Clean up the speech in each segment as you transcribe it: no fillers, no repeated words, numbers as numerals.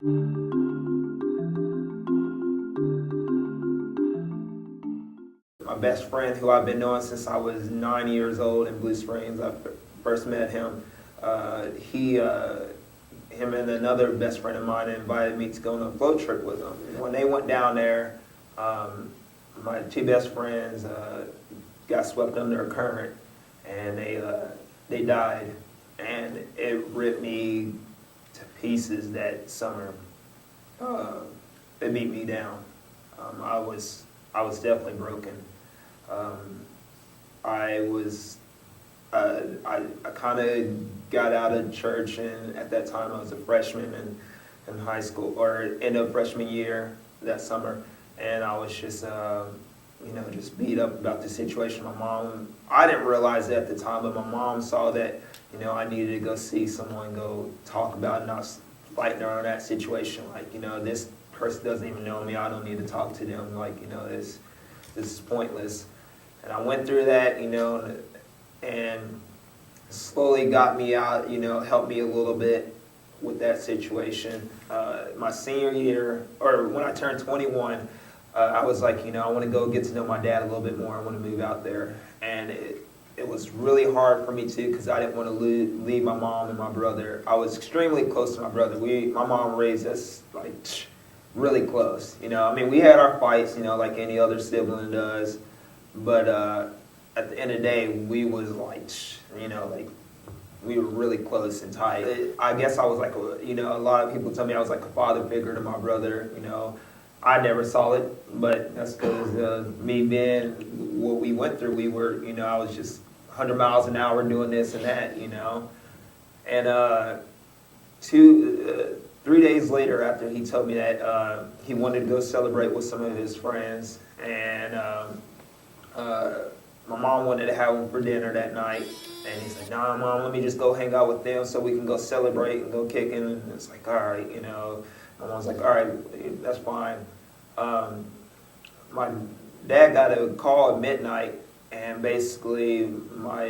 My best friend, who I've been knowing since I was 9 years old in Blue Springs, I first met him. Him and another best friend of mine invited me to go on a float trip with them. When they went down there, my two best friends got swept under a current, and they died, and it ripped me to pieces that summer. It beat me down. I was definitely broken. I kind of got out of church, and at that time I was a freshman in high school, or end of freshman year that summer, and I was just just beat up about the situation. My mom, I didn't realize it at the time, but my mom saw that I needed to go see someone, go talk about it, and I was fighting her on that situation. Like, this person doesn't even know me. I don't need to talk to them. Like, this is pointless. And I went through that, and slowly got me out, helped me a little bit with that situation. My senior year, or when I turned 21, I was like, I want to go get to know my dad a little bit more. I want to move out there. And it was really hard for me too, because I didn't want to leave my mom and my brother. I was extremely close to my brother. My mom raised us like really close. We had our fights, like any other sibling does. But at the end of the day, we was like, we were really close and tight. I guess I was like, a lot of people tell me I was like a father figure to my brother. I never saw it, but that's because me being what we went through. We were, I was just 100 miles an hour doing this and that, And 3 days later, after he told me that, he wanted to go celebrate with some of his friends, and my mom wanted to have him for dinner that night, and he's like, "Nah, Mom, let me just go hang out with them so we can go celebrate and go kicking." And it's like, all right, My mom's like, all right, that's fine. My dad got a call at midnight, and basically my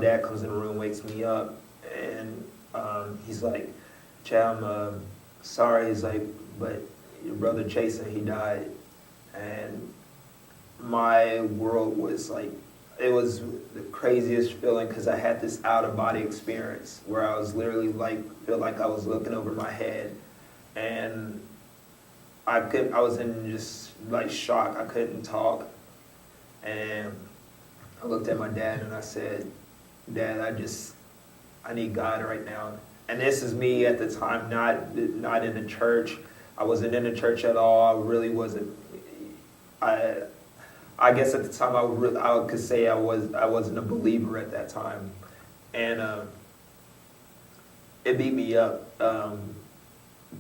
dad comes in the room, wakes me up, and he's like, "Chad, I'm sorry." He's like, "But your brother Jason, he died." And my world was like, it was the craziest feeling, because I had this out-of-body experience where I was literally feel like I was looking over my head, and I was in just like shock. I couldn't talk, and I looked at my dad and I said, "Dad, I need God right now." And this is me at the time, not in the church. I wasn't in the church at all. I really wasn't. I guess at the time I could say I wasn't a believer at that time, and it beat me up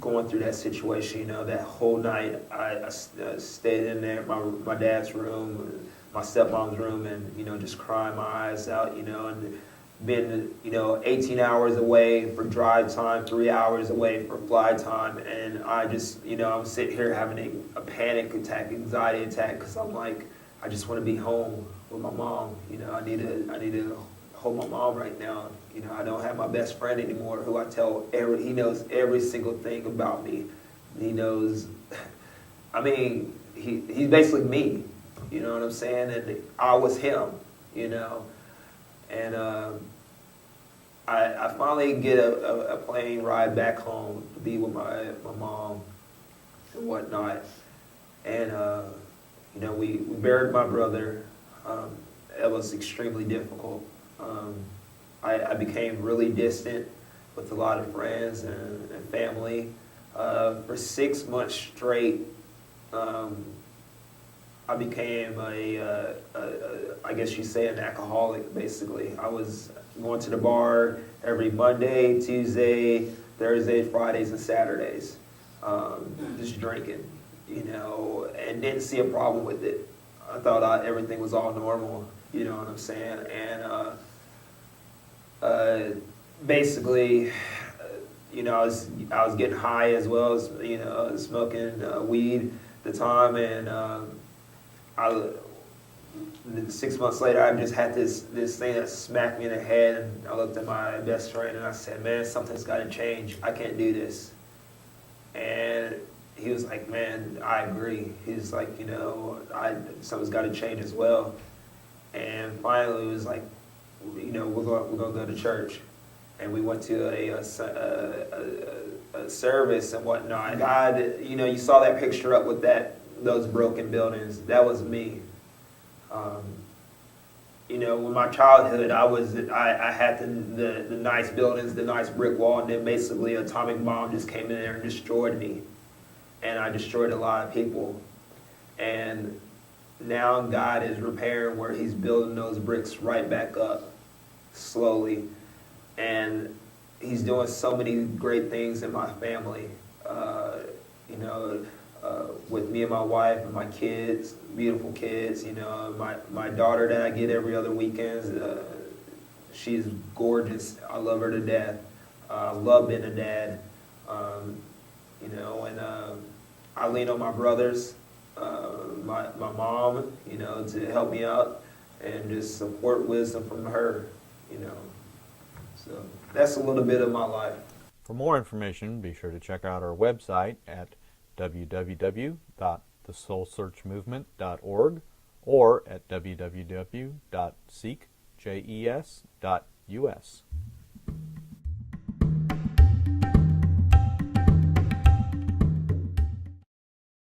going through that situation. That whole night I stayed in there, my dad's room, my stepmom's room, and just crying my eyes out. And been 18 hours away for drive time, 3 hours away for fly time, and I just I'm sitting here having a panic attack, anxiety attack, because I'm like, I just want to be home with my mom. I need to hold my mom right now. I don't have my best friend anymore, who I tell he knows every single thing about me. He knows, he's basically me. You know what I'm saying? And I was him. And I finally get a plane ride back home to be with my mom and whatnot. And we buried my brother. It was extremely difficult. I became really distant with a lot of friends and family. For 6 months straight, I became I guess you say an alcoholic, basically. I was going to the bar every Monday, Tuesday, Thursday, Fridays, and Saturdays, just drinking, and didn't see a problem with it. I thought everything was all normal, you know what I'm saying? And basically, I was getting high as well as, smoking weed at the time, and 6 months later, I just had this thing that smacked me in the head, and I looked at my best friend and I said, "Man, something's got to change. I can't do this." And he was like, man, I agree. He's like, something's got to change as well. And finally, it was like, we're gonna go to church, and we went to a service and whatnot. God, you saw that picture up with those broken buildings. That was me. With my childhood, I had the nice buildings, the nice brick wall, and then basically an atomic bomb just came in there and destroyed me, and I destroyed a lot of people. And now God is repairing where He's building those bricks right back up, slowly, and He's doing so many great things in my family. With me and my wife and my kids, beautiful kids. My daughter that I get every other weekend, she's gorgeous. I love her to death. I love being a dad. And I lean on my brothers, my mom, to help me out and just support wisdom from her. So that's a little bit of my life. For more information, be sure to check out our website at www.thesoulsearchmovement.org or at www.seekjes.us.